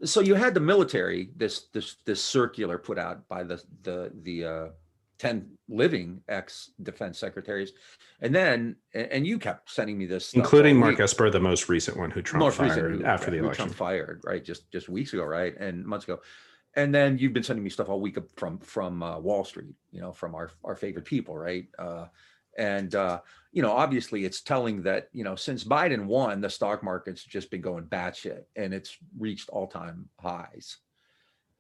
So you had the military, this circular put out by the 10 living ex-defense secretaries, and you kept sending me this stuff, including Mark Esper, the most recent one who Trump fired after the election. Trump fired, right? Just weeks ago, right? And months ago. And then you've been sending me stuff all week from Wall Street, you know, from our favorite people, right? You know, obviously it's telling that, you know, since Biden won, the stock market's just been going batshit and it's reached all-time highs.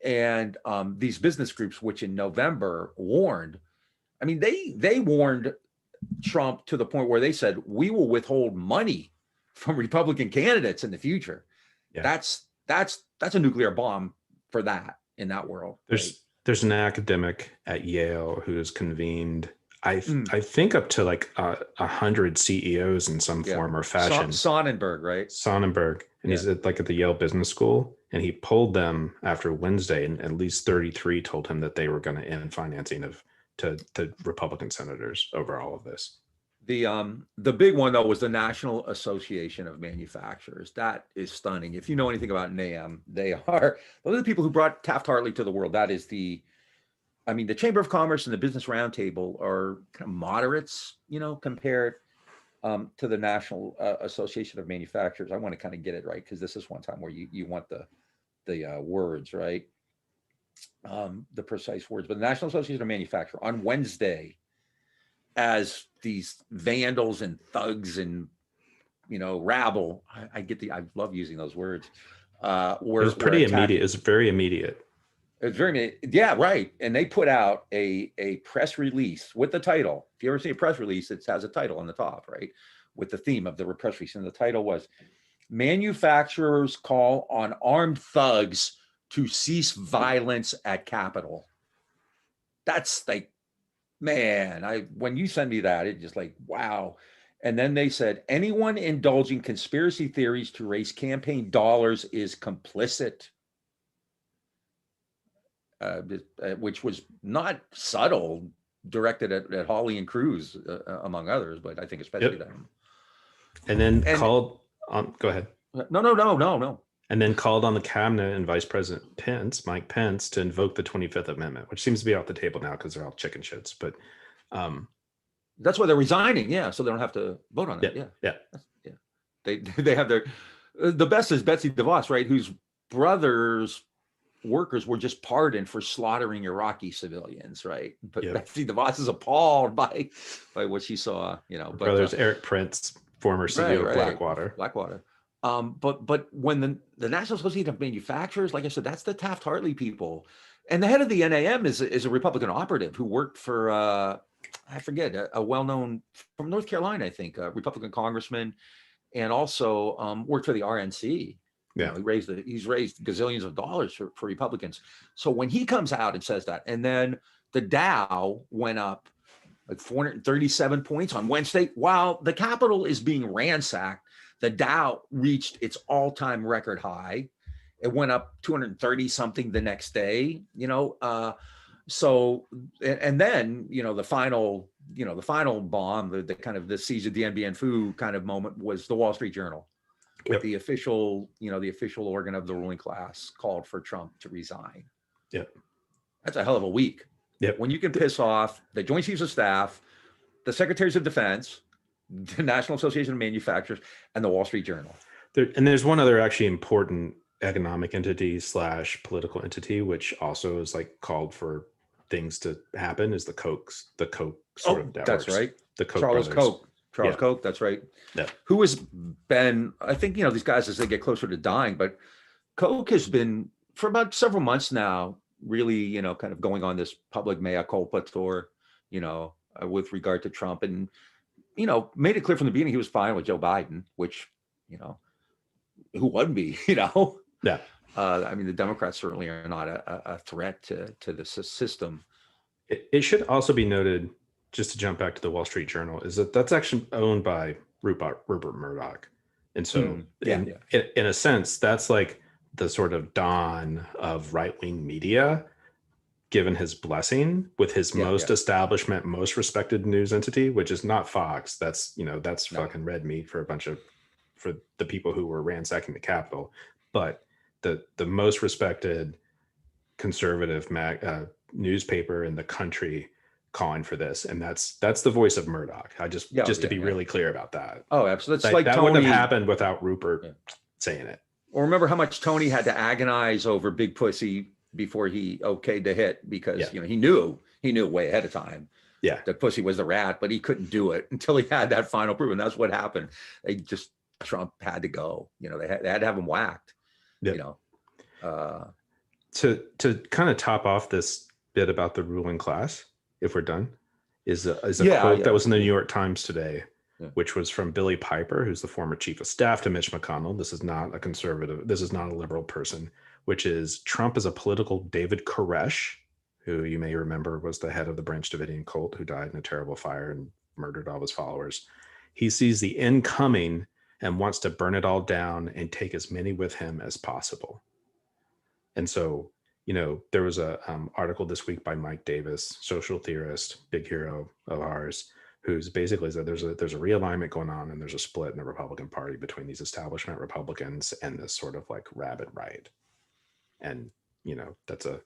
And these business groups, which in November warned, I mean, they warned Trump to the point where they said, we will withhold money from Republican candidates in the future. Yeah. That's a nuclear bomb for that in that world. There's an academic at Yale who has convened, I think, up to like 100 CEOs in some form or fashion. Sonnenberg, right? Sonnenberg. And he's at the Yale Business School. And he polled them after Wednesday, and at least 33 told him that they were going to end financing to Republican senators over all of this. The big one, though, was the National Association of Manufacturers. That is stunning. If you know anything about NAM, those are the people who brought Taft-Hartley to the world. That is the Chamber of Commerce and the Business Roundtable are kind of moderates, you know, compared to the National Association of Manufacturers. I want to kind of get it right, because this is one time where you want the words, right? The precise words. But the National Association of Manufacturers on Wednesday, as these vandals and thugs and, you know, rabble, I love using those words. It's pretty immediate. It's very immediate. It's very, yeah, right. And they put out a press release with the title. If you ever see a press release, it has a title on the top, right? With the theme of the press release. And the title was, "Manufacturers Call on Armed Thugs to Cease Violence at Capitol." That's like, man, when you send me that, it's just like, wow. And then they said, anyone indulging conspiracy theories to raise campaign dollars is complicit. Which was not subtle, directed at Hawley and Cruz, among others, but I think especially them. And then called on. Go ahead. No. and then called on the cabinet and Vice President Pence, Mike Pence, to invoke the 25th Amendment, which seems to be off the table now because they're all chicken shits. But that's why they're resigning. Yeah, so they don't have to vote on that. Yeah. They have the best is Betsy DeVos, right? Whose brother's workers were just pardoned for slaughtering Iraqi civilians, right? But Betsy DeVos is appalled by what she saw, But brothers Eric Prince, former CEO of Blackwater. But when the National Association of Manufacturers, like I said, that's the Taft-Hartley people, and the head of the NAM is a Republican operative who worked for I forget a well-known from North Carolina, I think, a Republican congressman, and also worked for the RNC. Yeah, he's raised gazillions of dollars for Republicans. So when he comes out and says that, and then the Dow went up like 437 points on Wednesday, while the Capitol is being ransacked, the Dow reached its all-time record high. It went up 230 something the next day, So, and then, the final bomb, the kind of the siege of Dien Bien Phu kind of moment was the Wall Street Journal. With the official, the official organ of the ruling class called for Trump to resign. Yep. That's a hell of a week. Yep. When you can piss off the Joint Chiefs of Staff, the Secretaries of Defense, the National Association of Manufacturers, and the Wall Street Journal. There's one other actually important economic entity / political entity, which also is like called for things to happen, is the Koch sort of networks. That's right. The Koch Charles brothers. Koch, that's right. Yeah. Who has been, I think, these guys as they get closer to dying, but Koch has been for about several months now, really, kind of going on this public mea culpa tour, with regard to Trump, and, made it clear from the beginning he was fine with Joe Biden, which, who wouldn't be, Yeah. The Democrats certainly are not a threat to the system. It should also be noted, just to jump back to the Wall Street Journal, is that that's actually owned by Rupert Murdoch. And so in a sense, that's like the sort of dawn of right-wing media, given his blessing with his most establishment, most respected news entity, which is not Fox. That's, fucking red meat for for the people who were ransacking the Capitol. But the most respected conservative newspaper in the country calling for this, and that's the voice of Murdoch. To be really clear about that. Oh, absolutely. It's that Tony, wouldn't have happened without Rupert saying it. Or remember how much Tony had to agonize over Big Pussy before he okayed the hit, because he knew way ahead of time that Pussy was the rat, but he couldn't do it until he had that final proof, and that's what happened. Trump had to go. They had to have him whacked. To kind of top off this bit about the ruling class, if we're done, is a quote that was in the New York Times today, which was from Billy Piper, who's the former chief of staff to Mitch McConnell. This is not a conservative. This is not a liberal person, which is Trump is a political David Koresh, who you may remember was the head of the Branch Davidian cult who died in a terrible fire and murdered all of his followers. He sees the end coming and wants to burn it all down and take as many with him as possible. And so, there was a article this week by Mike Davis, social theorist, big hero of ours, who's basically said there's a realignment going on, and there's a split in the Republican Party between these establishment Republicans and this sort of like rabid right. And that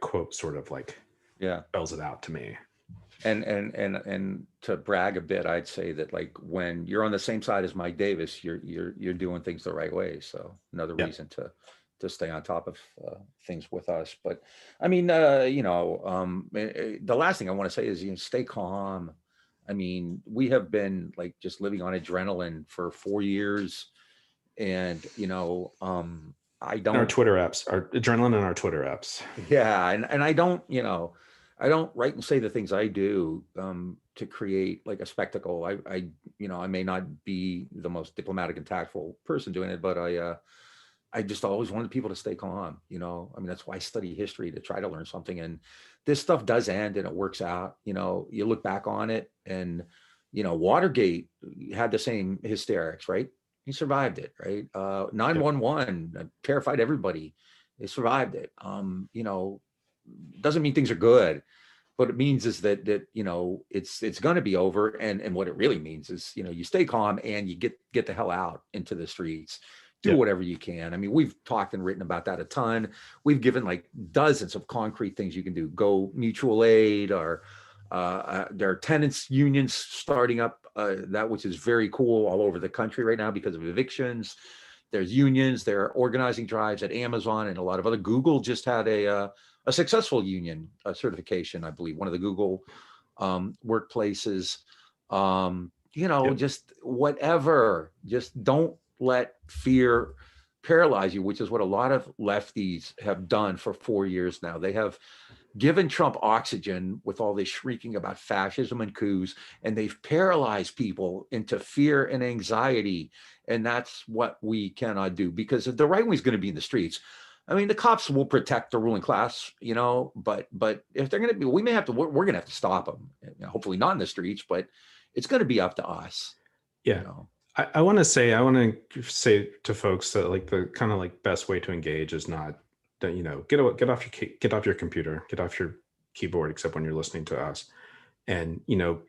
quote sort of like spells it out to me. And to brag a bit, I'd say that like when you're on the same side as Mike Davis, you're doing things the right way. So another reason to stay on top of things with us. But I mean, the last thing I want to say is, stay calm. I mean, we have been like just living on adrenaline for 4 years, and I don't. Our Twitter apps, our adrenaline and our Twitter apps. Yeah, and I don't, I don't write and say the things I do to create like a spectacle. I may not be the most diplomatic and tactful person doing it, but I just always wanted people to stay calm. I mean, that's why I study history, to try to learn something. And this stuff does end and it works out. You look back on it, and Watergate had the same hysterics, right? He survived it, right? 911 terrified everybody. They survived it. Doesn't mean things are good, but it means is that it's going to be over. And what it really means is, you stay calm and you get the hell out into the streets. do Yep. whatever you can. I mean, we've talked and written about that a ton. We've given like dozens of concrete things you can do. Go mutual aid, or there are tenants unions starting up, that which is very cool all over the country right now because of evictions. There's unions, there are organizing drives at Amazon and a lot of other. Google just had a successful union certification, I believe, one of the Google workplaces. Yep. Just whatever, just don't let fear paralyze you, which is what a lot of lefties have done for 4 years now. They have given Trump oxygen with all this shrieking about fascism and coups, and they've paralyzed people into fear and anxiety. And that's what we cannot do, because if the right wing is going to be in the streets, I mean, the cops will protect the ruling class, but if they're going to be, we're going to have to stop them. Hopefully not in the streets, but it's going to be up to us. Yeah. I want to say to folks that like the kind of like best way to engage is not that, get off your computer, get off your keyboard, except when you're listening to us, and,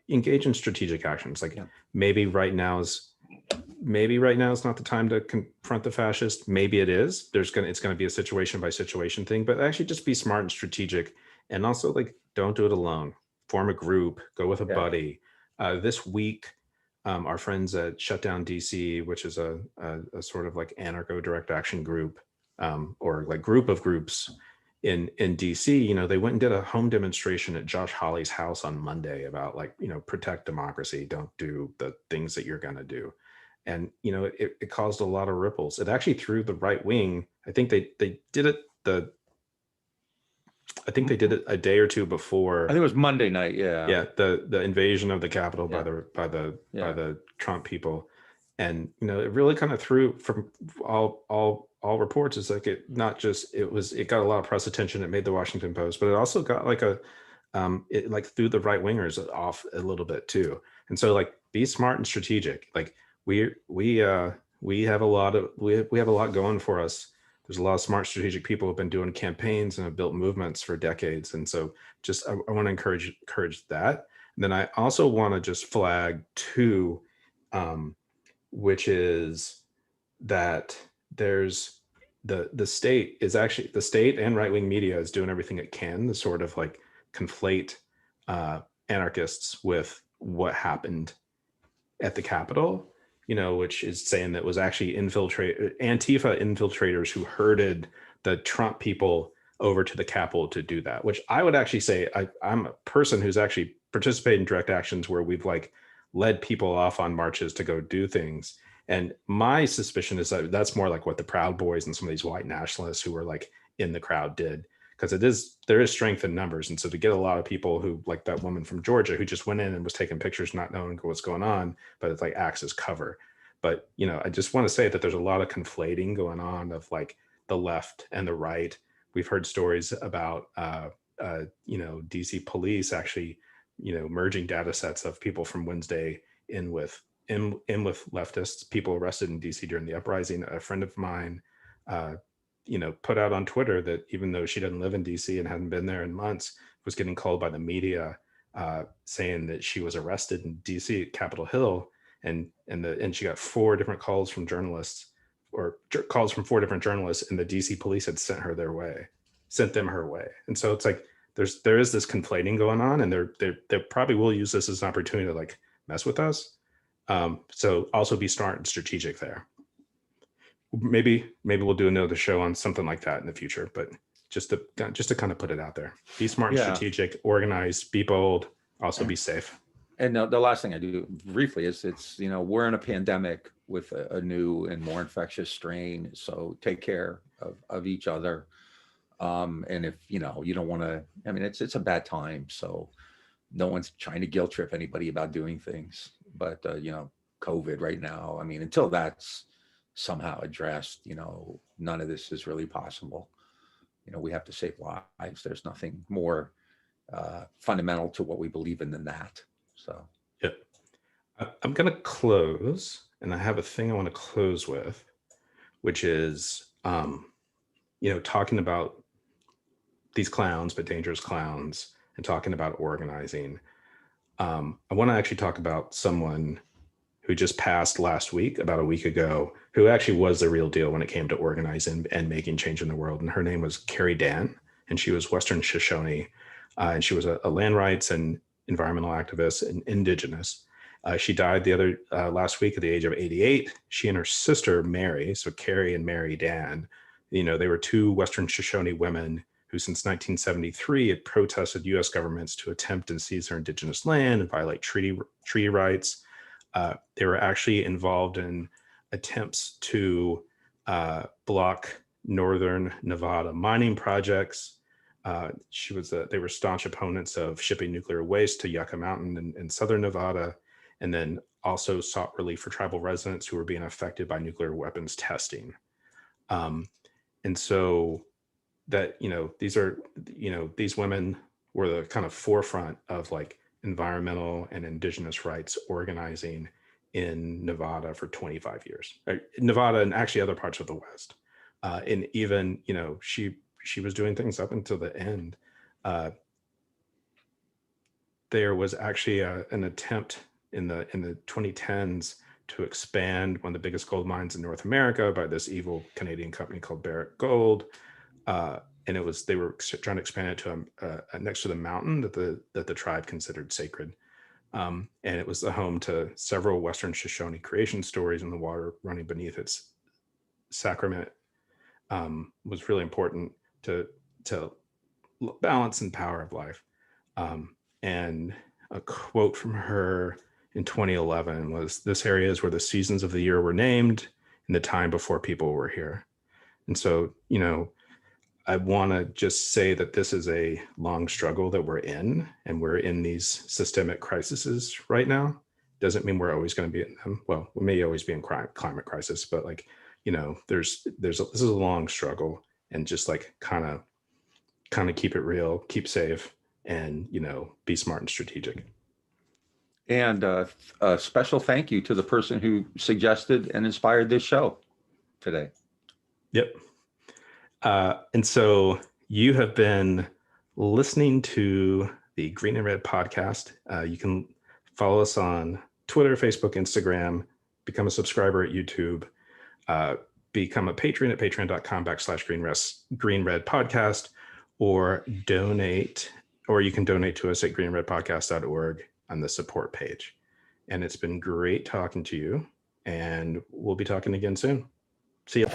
engage in strategic actions. Like maybe right now is not the time to confront the fascist. Maybe it is. It's going to be a situation by situation thing, but actually just be smart and strategic. And also like, don't do it alone. Form a group, go with a buddy. This week, our friends at Shutdown DC, which is a sort of like anarcho direct action group, or like group of groups in DC, they went and did a home demonstration at Josh Hawley's house on Monday about like, protect democracy, don't do the things that you're going to do. And, it caused a lot of ripples. It actually threw the right wing. I think they did it a day or two before. I think it was Monday night. Yeah. Yeah. The invasion of the Capitol by the Trump people. And, it really kind of threw, from all reports, it's like it got a lot of press attention. It made the Washington Post, but it also got like it like threw the right wingers off a little bit too. And so like, be smart and strategic. Like we have a lot going for us. There's a lot of smart strategic people who have been doing campaigns and have built movements for decades. And so just, I want to encourage that. And then I also want to just flag too, which is that there's the state and right-wing media is doing everything it can to sort of like conflate anarchists with what happened at the Capitol, which is saying that was actually Antifa infiltrators who herded the Trump people over to the Capitol to do that, which I would actually say I'm a person who's actually participated in direct actions where we've like led people off on marches to go do things. And my suspicion is that that's more like what the Proud Boys and some of these white nationalists who were like in the crowd did, because there is strength in numbers. And so to get a lot of people who, like that woman from Georgia who just went in and was taking pictures, not knowing what's going on, but it's like acts as cover. But, I just want to say that there's a lot of conflating going on of like the left and the right. We've heard stories about, DC police actually, merging data sets of people from Wednesday in with leftists, people arrested in DC during the uprising. A friend of mine, put out on Twitter that even though she doesn't live in DC and hadn't been there in months, was getting called by the media, saying that she was arrested in DC at Capitol Hill, and she got 4 different calls from journalists, or calls from 4 different journalists, and the DC police had sent them her way. And so it's like there is this conflating going on, and they probably will use this as an opportunity to like mess with us. So also be smart and strategic there. Maybe we'll do another show on something like that in the future, but just to kind of put it out there. Be smart and strategic, organize, be bold, also be safe. And the last thing I do briefly is we're in a pandemic with a new and more infectious strain. So take care of each other. And if, you don't want to, it's a bad time. So no one's trying to guilt trip anybody about doing things, but COVID right now, until that's somehow addressed, none of this is really possible. We have to save lives. There's nothing more fundamental to what we believe in than that. So yeah, I'm gonna close, and I have a thing I want to close with, which is talking about these clowns, but dangerous clowns, and talking about organizing. I want to actually talk about someone who just passed last week, about a week ago, who actually was the real deal when it came to organizing and making change in the world. And her name was Carrie Dan, and she was Western Shoshone, and she was a land rights and environmental activist and indigenous. She died last week at the age of 88. She and her sister, Mary, so Carrie and Mary Dan, they were two Western Shoshone women who since 1973 had protested U.S. governments to attempt and seize their indigenous land and violate treaty rights. They were actually involved in attempts to block northern Nevada mining projects. They were staunch opponents of shipping nuclear waste to Yucca Mountain in southern Nevada, and then also sought relief for tribal residents who were being affected by nuclear weapons testing. And so that, these women were the kind of forefront of like environmental and indigenous rights organizing in Nevada for 25 years. Nevada and actually other parts of the West. And even, she was doing things up until the end. There was actually an attempt in the 2010s to expand one of the biggest gold mines in North America by this evil Canadian company called Barrick Gold. And they were trying to expand it to next to the mountain that the tribe considered sacred. And it was the home to several Western Shoshone creation stories, and the water running beneath its sacrament was really important to balance and power of life. And a quote from her in 2011 was, "This area is where the seasons of the year were named in the time before people were here." And so, I want to just say that this is a long struggle that we're in, and we're in these systemic crises right now. Doesn't mean we're always going to be in them. Well, we may always be in climate crisis, but this is a long struggle, and just like kind of keep it real, keep safe, and be smart and strategic. And a special thank you to the person who suggested and inspired this show today. Yep. And so you have been listening to the Green and Red podcast. You can follow us on Twitter, Facebook, Instagram, become a subscriber at YouTube, become a patron at patreon.com/Green Red podcast, or you can donate to us at greenredpodcast.org on the support page. And it's been great talking to you, and we'll be talking again soon. See you.